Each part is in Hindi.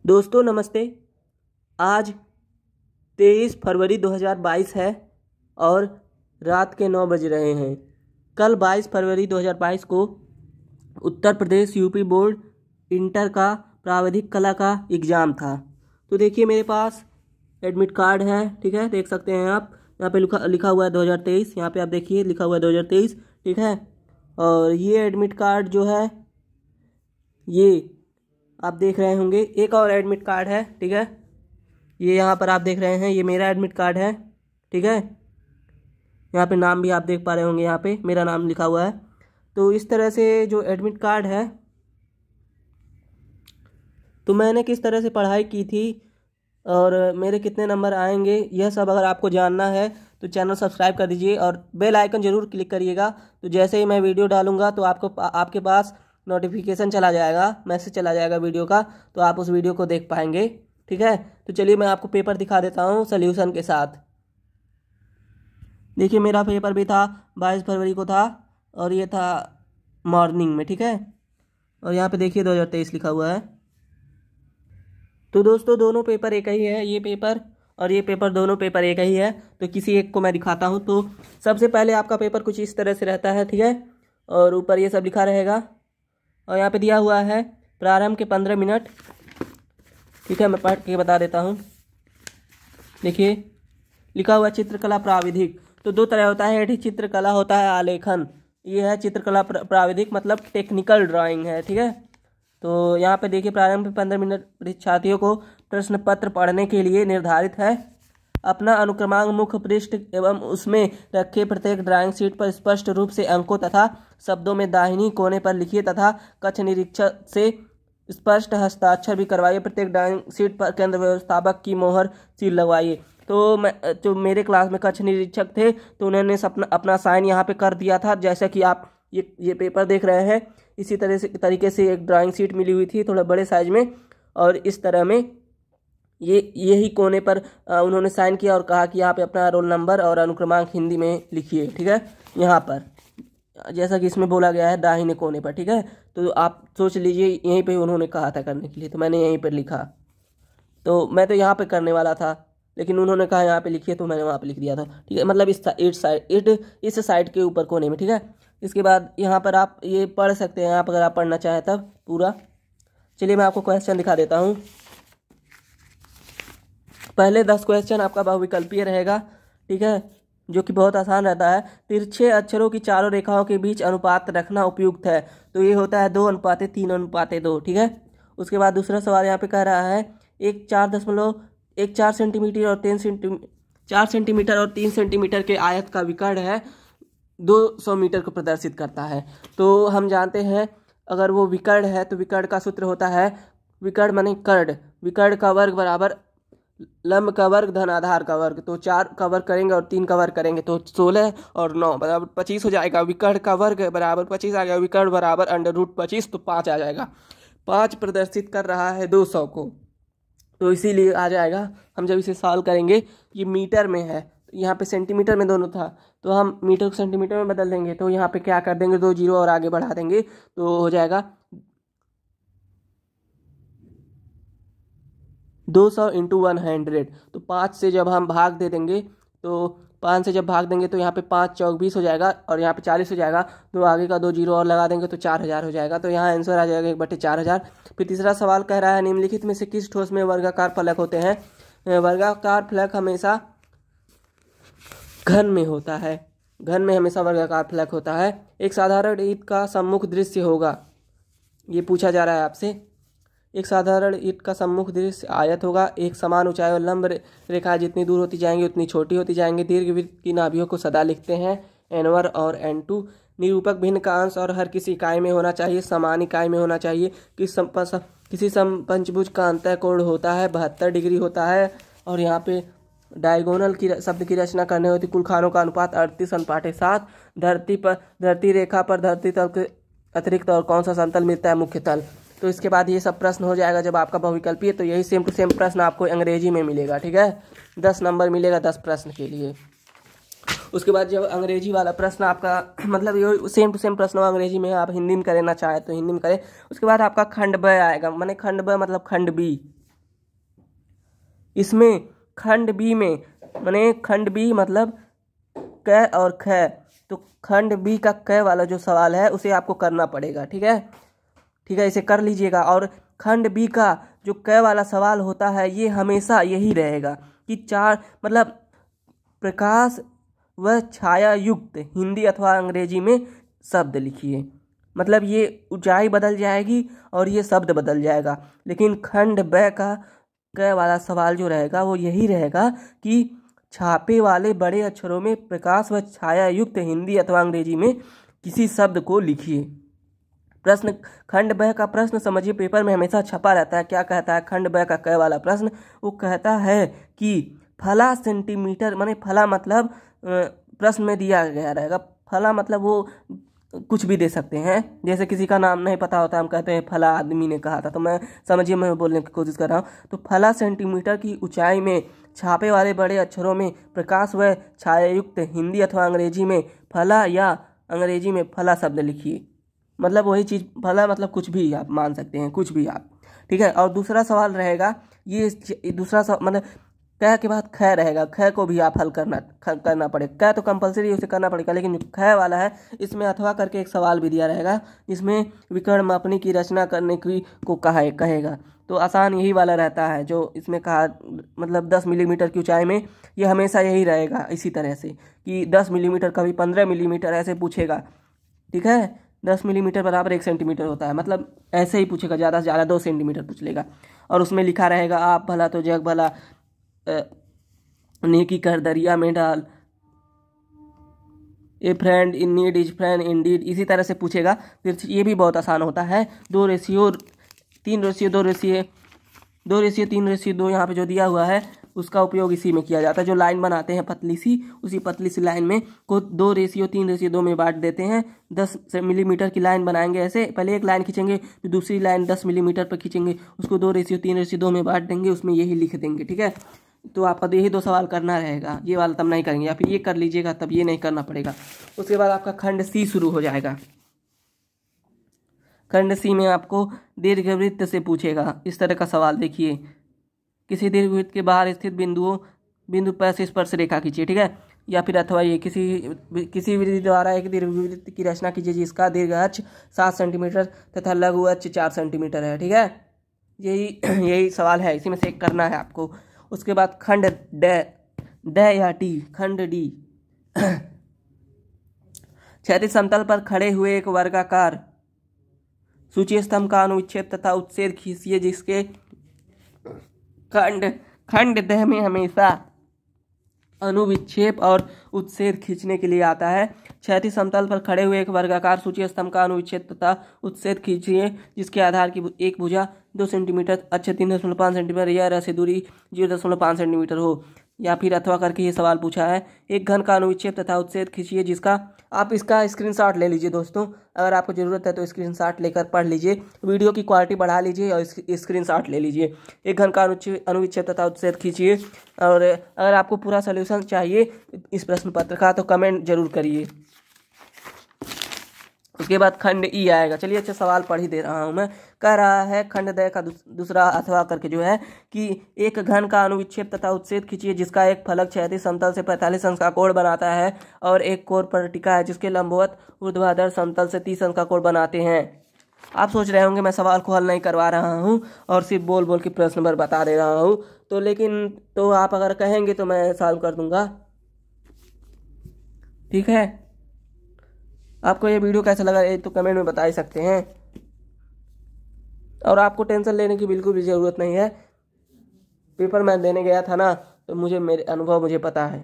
दोस्तों नमस्ते। आज 23 फरवरी 2022 है और रात के 9 बज रहे हैं। कल 22 फरवरी 2022 को Uttar Pradesh UP board inter का प्राविधिक कला का एग्ज़ाम था। तो देखिए मेरे पास एडमिट कार्ड है, ठीक है, देख सकते हैं आप। यहाँ पे लिखा हुआ है 2023, यहाँ पे आप देखिए लिखा हुआ है 2023, ठीक है। और ये एडमिट कार्ड जो है ये आप देख रहे होंगे। एक और एडमिट कार्ड है, ठीक है, ये यहाँ पर आप देख रहे हैं, ये मेरा एडमिट कार्ड है, ठीक है। यहाँ पे नाम भी आप देख पा रहे होंगे, यहाँ पे मेरा नाम लिखा हुआ है। तो इस तरह से जो एडमिट कार्ड है, तो मैंने किस तरह से पढ़ाई की थी और मेरे कितने नंबर आएंगे, यह सब अगर आपको जानना है तो चैनल सब्सक्राइब कर दीजिए और बेल आइकन ज़रूर क्लिक करिएगा। तो जैसे ही मैं वीडियो डालूंगा तो आपके पास नोटिफिकेशन चला जाएगा, मैसेज चला जाएगा वीडियो का, तो आप उस वीडियो को देख पाएंगे, ठीक है। तो चलिए मैं आपको पेपर दिखा देता हूँ सल्यूशन के साथ। देखिए मेरा पेपर भी था 22 फरवरी को था और ये था मॉर्निंग में, ठीक है। और यहाँ पे देखिए 2023 लिखा हुआ है। तो दोस्तों दोनों पेपर एक ही है, ये पेपर और ये पेपर, दोनों पेपर एक ही है। तो किसी एक को मैं दिखाता हूँ। तो सबसे पहले आपका पेपर कुछ इस तरह से रहता है, ठीक है, और ऊपर ये सब लिखा रहेगा और यहाँ पे दिया हुआ है प्रारंभ के 15 मिनट, ठीक है। मैं पढ़ के बता देता हूँ। देखिए लिखा हुआ चित्रकला प्राविधिक। तो दो तरह होता है, एक चित्रकला होता है आलेखन, ये है चित्रकला प्राविधिक, मतलब टेक्निकल ड्राइंग है, ठीक है। तो यहाँ पे देखिए प्रारंभ के 15 मिनट परीक्षार्थियों को प्रश्न पत्र पढ़ने के लिए निर्धारित है। अपना अनुक्रमांक मुख्य पृष्ठ एवं उसमें रखे प्रत्येक ड्राइंग शीट पर स्पष्ट रूप से अंकों तथा शब्दों में दाहिनी कोने पर लिखिए तथा कक्ष निरीक्षक से स्पष्ट हस्ताक्षर भी करवाइए। प्रत्येक ड्राइंग शीट पर केंद्र व्यवस्थापक की मोहर सील लगवाइए। तो मेरे क्लास में कक्ष निरीक्षक थे, तो उन्होंने अपना साइन यहाँ पे कर दिया था। जैसा कि आप ये पेपर देख रहे हैं, इसी तरीके से एक ड्राइंग शीट मिली हुई थी थोड़ा बड़े साइज में, और इस तरह में यही कोने पर उन्होंने साइन किया और कहा कि यहाँ पे अपना रोल नंबर और अनुक्रमांक हिंदी में लिखिए, ठीक है। यहाँ पर जैसा कि इसमें बोला गया है दाहिने कोने पर, ठीक है। तो आप सोच लीजिए यहीं पे उन्होंने कहा था करने के लिए, तो मैंने यहीं पर लिखा। तो मैं तो यहाँ पे करने वाला था, लेकिन उन्होंने कहा यहाँ पे लिखिए, तो मैंने वहाँ पे लिख दिया था, ठीक है। मतलब इस साइड के ऊपर कोने में, ठीक है। इसके बाद यहाँ पर आप ये पढ़ सकते हैं आप, अगर आप पढ़ना चाहें तब पूरा। चलिए मैं आपको क्वेश्चन दिखा देता हूँ। पहले 10 क्वेश्चन आपका बहुविकल्पीय रहेगा, ठीक है, जो कि बहुत आसान रहता है। तिरछे अक्षरों की चारों रेखाओं के बीच अनुपात रखना उपयुक्त है। तो ये होता है 2:3:2, ठीक है। उसके बाद दूसरा सवाल यहाँ पे कह रहा है एक 4 सेंटीमीटर और 4 सेंटीमीटर और 3 सेंटीमीटर के आयत का विकर्ण है 200 मीटर को प्रदर्शित करता है। तो हम जानते हैं अगर वो विकर्ण है तो विकर्ण का सूत्र होता है, विकर्ण माने कर्ण, विकर्ण का वर्ग बराबर लंब का वर्ग धन आधार का वर्ग। तो 4 का वर्ग करेंगे और 3 का वर्ग करेंगे तो 16 और 9 बराबर 25 हो जाएगा। विकर्ण का वर्ग बराबर 25 आ गया, विकर्ण बराबर √25, तो 5 आ जाएगा। 5 प्रदर्शित कर रहा है 200 को, तो इसीलिए आ जाएगा। हम जब इसे सॉल्व करेंगे, ये मीटर में है, यहाँ पे सेंटीमीटर में दोनों था, तो हम मीटर को सेंटीमीटर में बदल देंगे। तो यहाँ पे क्या कर देंगे, 2 जीरो और आगे बढ़ा देंगे, तो हो जाएगा 200 × 100। तो 5 से जब हम भाग दे देंगे, तो 5 से जब भाग देंगे तो यहाँ पे 5 चौक 20 हो जाएगा और यहाँ पे 40 हो जाएगा। तो आगे का 2 जीरो और लगा देंगे तो 4000 हो जाएगा। तो यहाँ आंसर आ जाएगा 1/4000। फिर तीसरा सवाल कह रहा है निम्नलिखित में से किस ठोस में वर्गाकार फलक होते हैं। वर्गाकार फलक हमेशा घन में होता है, घन में हमेशा वर्गाकार फलक होता है। एक साधारण ईंट का सम्मुख दृश्य होगा, ये पूछा जा रहा है आपसे। एक साधारण ईंट का सम्मुख दृश्य आयत होगा। एक समान ऊंचाई और लंब रेखा जितनी दूर होती जाएंगी उतनी छोटी होती जाएंगी। दीर्घवृत्त की नाभियों को सदा लिखते हैं N1 और N2। निरूपक भिन्न का अंश और हर किसी इकाई में होना चाहिए, समान इकाई में होना चाहिए। किसी समपंचभुज का अंतः कोण होता है 72 डिग्री होता है। और यहाँ पे डायगोनल की शब्द की रचना करने होती। कुल खानों का अनुपात 38:7। धरती रेखा पर धरती तल के अतिरिक्त और कौन सा समतल मिलता है, मुख्य तल। तो इसके बाद ये सब प्रश्न हो जाएगा जब आपका बहुविकल्पी है। तो यही सेम टू सेम प्रश्न आपको अंग्रेजी में मिलेगा, ठीक है। 10 नंबर मिलेगा 10 प्रश्न के लिए। उसके बाद जब अंग्रेजी वाला प्रश्न आपका मतलब ये सेम टू सेम प्रश्न हो अंग्रेजी में, आप हिंदी में करना चाहे तो हिंदी में करें। उसके बाद आपका खंड ब आएगा, माने खंड ब मतलब खंड बी, इसमें खंड बी में माने खंड बी मतलब क और ख, तो खंड बी का क वाला जो सवाल है उसे आपको करना पड़ेगा। ठीक है, ठीक है, इसे कर लीजिएगा। और खंड बी का जो क वाला सवाल होता है ये हमेशा यही रहेगा कि चार मतलब प्रकाश व छाया युक्त हिंदी अथवा अंग्रेजी में शब्द लिखिए। मतलब ये ऊंचाई बदल जाएगी और ये शब्द बदल जाएगा, लेकिन खंड ब का क वाला सवाल जो रहेगा वो यही रहेगा कि छापे वाले बड़े अक्षरों में प्रकाश व छाया युक्त हिंदी अथवा अंग्रेजी में किसी शब्द को लिखिए। प्रश्न खंड ब का प्रश्न समझिए, पेपर में हमेशा छपा रहता है। क्या कहता है खंड ब का क वाला प्रश्न? वो कहता है कि फला सेंटीमीटर, माने फला मतलब प्रश्न में दिया गया रहेगा। फला मतलब वो कुछ भी दे सकते हैं, जैसे किसी का नाम नहीं पता होता, हम कहते हैं फला आदमी ने कहा था, तो मैं समझिए मैं बोलने की कोशिश कर रहा हूँ। तो फला सेंटीमीटर की ऊंचाई में छापे वाले बड़े अक्षरों में प्रकाश व छायायुक्त हिंदी अथवा अंग्रेजी में फला या अंग्रेजी में फला शब्द लिखिए। मतलब वही चीज़, फला मतलब कुछ भी आप मान सकते हैं, कुछ भी आप। ठीक है, और दूसरा सवाल रहेगा ये दूसरा मतलब क के बाद ख रहेगा। ख को भी आप हल करना पड़ेगा। क तो कंपलसरी उसे करना पड़ेगा, लेकिन जो ख वाला है इसमें अथवा करके एक सवाल भी दिया रहेगा जिसमें विकर्ण मापनी की रचना करने की को कहेगा। तो आसान यही वाला रहता है जो इसमें कहा, मतलब 10 मिलीमीटर की ऊंचाई में ये हमेशा यही रहेगा। इसी तरह से कि 10 मिलीमीटर, कभी 15 मिलीमीटर ऐसे पूछेगा। ठीक है, 10 मिलीमीटर बराबर 1 सेंटीमीटर होता है, मतलब ऐसे ही पूछेगा, ज़्यादा से ज़्यादा 2 सेंटीमीटर पूछ लेगा। और उसमें लिखा रहेगा आप भला तो जग भला, नेकी कर दरिया में डाल, a friend in need is friend in deed, इसी तरह से पूछेगा। फिर ये भी बहुत आसान होता है। 2:3:2 यहाँ पे जो दिया हुआ है उसका उपयोग इसी में किया जाता है। जो लाइन बनाते हैं पतली सी, उसी पतली सी लाइन में को 2:3:2 में बांट देते हैं। 10 मिलीमीटर की लाइन बनाएंगे, ऐसे पहले एक लाइन खींचेंगे, फिर दूसरी लाइन 10 मिलीमीटर पर खींचेंगे, उसको 2:3:2 में बांट देंगे, उसमें यही लिख देंगे। ठीक है, तो आपका यही 2 सवाल करना रहेगा, ये वाला तब नहीं करेंगे, या फिर ये कर लीजिएगा तब ये नहीं करना पड़ेगा। उसके बाद आपका खंड सी शुरू हो जाएगा। खंड सी में आपको दीर्घवृत्त से पूछेगा। इस तरह का सवाल देखिए, किसी दीर्घवृत्त के बाहर स्थित बिंदु पर से स्पर्श रेखा खींचिए। ठीक है, या फिर अथवा ये किसी विधि द्वारा एक दीर्घवृत्त की रचना कीजिए जिसका दीर्घ अक्ष 7 सेंटीमीटर तथा लघु अक्ष 4 सेंटीमीटर है। ठीक है, यही सवाल है, इसी में से एक करना है आपको। उसके बाद खंड ड या डी, खंड डी क्षैतिज समतल पर खड़े हुए एक वर्गाकार सूची स्तंभ का अनुच्छेद तथा उच्छेद खींचिए जिसके खंड द में हमेशा अनुविक्षेप और उच्छेद खींचने के लिए आता है। क्षैतिज समतल पर खड़े हुए एक वर्गाकार सूची स्तंभ का अनुच्छेद तथा उच्छेद खींचिए जिसके आधार की एक भुजा 2 सेंटीमीटर, अच्छा 3.5 सेंटीमीटर या रसे दूरी 0.5 सेंटीमीटर हो। या फिर अथवा करके ये सवाल पूछा है, एक घन का अनुच्छेद तथा उच्छेद खींचिए जिसका, आप इसका स्क्रीनशॉट ले लीजिए दोस्तों, अगर आपको ज़रूरत है तो स्क्रीनशॉट लेकर पढ़ लीजिए, वीडियो की क्वालिटी बढ़ा लीजिए और स्क्रीनशॉट ले लीजिए। एक घन का अनुच्छेद तथा उच्छेद खींचिए। और अगर आपको पूरा सलूशन चाहिए इस प्रश्न पत्र का तो कमेंट जरूर करिए। उसके बाद खंड ई आएगा। चलिए, अच्छा सवाल पढ़ ही दे रहा हूँ मैं। कह रहा है खंड द का दूसरा अथवा करके जो है कि एक घन का अनुविक्षेप तथा उच्छेद खींचिए जिसका एक फलक क्षैतिज समतल से 45 अंश का कोण बनाता है और एक कोण पर टिका है जिसके लंबवत ऊर्ध्वाधर समतल से 30 अंश का कोण बनाते हैं। आप सोच रहे होंगे मैं सवाल को हल नहीं करवा रहा हूँ और सिर्फ बोल बोल के प्रश्न नंबर बता दे रहा हूँ, तो लेकिन तो आप अगर कहेंगे तो मैं सॉल्व कर दूंगा। ठीक है, आपको ये वीडियो कैसा लगा ये तो कमेंट में बता ही सकते हैं। और आपको टेंशन लेने की बिल्कुल भी ज़रूरत नहीं है। पेपर मैं देने गया था ना, तो मेरे अनुभव मुझे पता है।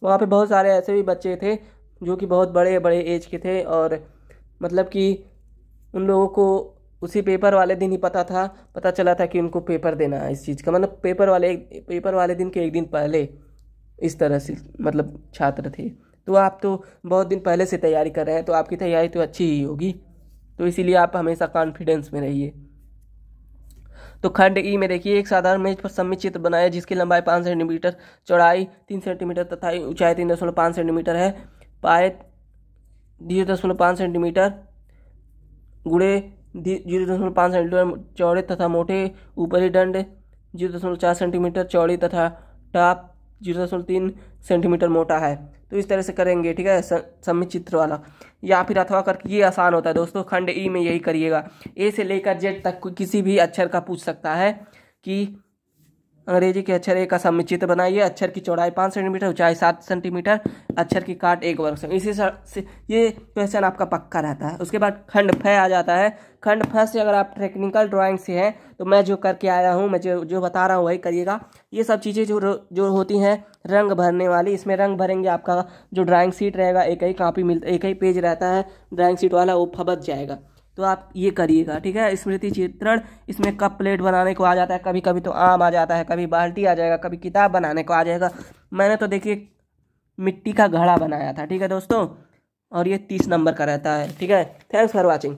वहाँ पे बहुत सारे ऐसे भी बच्चे थे जो कि बहुत बड़े बड़े एज के थे, और मतलब कि उन लोगों को उसी पेपर वाले दिन ही पता चला था कि उनको पेपर देना है इस चीज़ का, मतलब पेपर वाले दिन के एक दिन पहले इस तरह से मतलब छात्र थे। तो आप तो बहुत दिन पहले से तैयारी कर रहे हैं, तो आपकी तैयारी तो अच्छी ही होगी, तो इसीलिए आप हमेशा कॉन्फिडेंस में रहिए। तो खंड ई में देखिए, एक साधारण मेज पर सममित चित्र बनाया जिसकी लंबाई 5 सेंटीमीटर, चौड़ाई 3 सेंटीमीटर तथा ऊंचाई 3.5 सेंटीमीटर है। पाए 0.5 सेंटीमीटर गुणे 0.5 सेंटीमीटर चौड़े तथा मोटे, ऊपरी दंड 0.4 सेंटीमीटर चौड़ी तथा टॉप 0.3 सेंटीमीटर मोटा है। तो इस तरह से करेंगे, ठीक है, सममित चित्र वाला, या फिर अथवा करके, ये आसान होता है दोस्तों। खंड ई में यही करिएगा। ए से लेकर जेड तक किसी भी अक्षर का पूछ सकता है कि अंग्रेजी के अक्षर ए का सममित चित्र बनाइए। अक्षर की चौड़ाई 5 सेंटीमीटर, ऊंचाई 7 सेंटीमीटर, अक्षर की काट 1 वर्ग सेमी। इसी से ये क्वेश्चन आपका पक्का रहता है। उसके बाद खंड फ आ जाता है। खंड फ से अगर आप टेक्निकल ड्राइंग से हैं तो मैं जो करके आया हूँ, मैं जो बता रहा हूँ वही करिएगा। ये सब चीज़ें जो होती हैं रंग भरने वाली, इसमें रंग भरेंगे। आपका जो ड्राइंग शीट रहेगा, एक ही कॉपी मिलता, एक ही पेज रहता है ड्राइंग शीट वाला, वो फबक जाएगा। तो आप ये करिएगा, ठीक है। स्मृति चित्रण, इसमें कप प्लेट बनाने को आ जाता है, कभी कभी तो आम आ जाता है, कभी बाल्टी आ जाएगा, कभी किताब बनाने को आ जाएगा। मैंने तो देखिए मिट्टी का घड़ा बनाया था, ठीक है दोस्तों, और ये 30 नंबर का रहता है, ठीक है। Thanks for watching.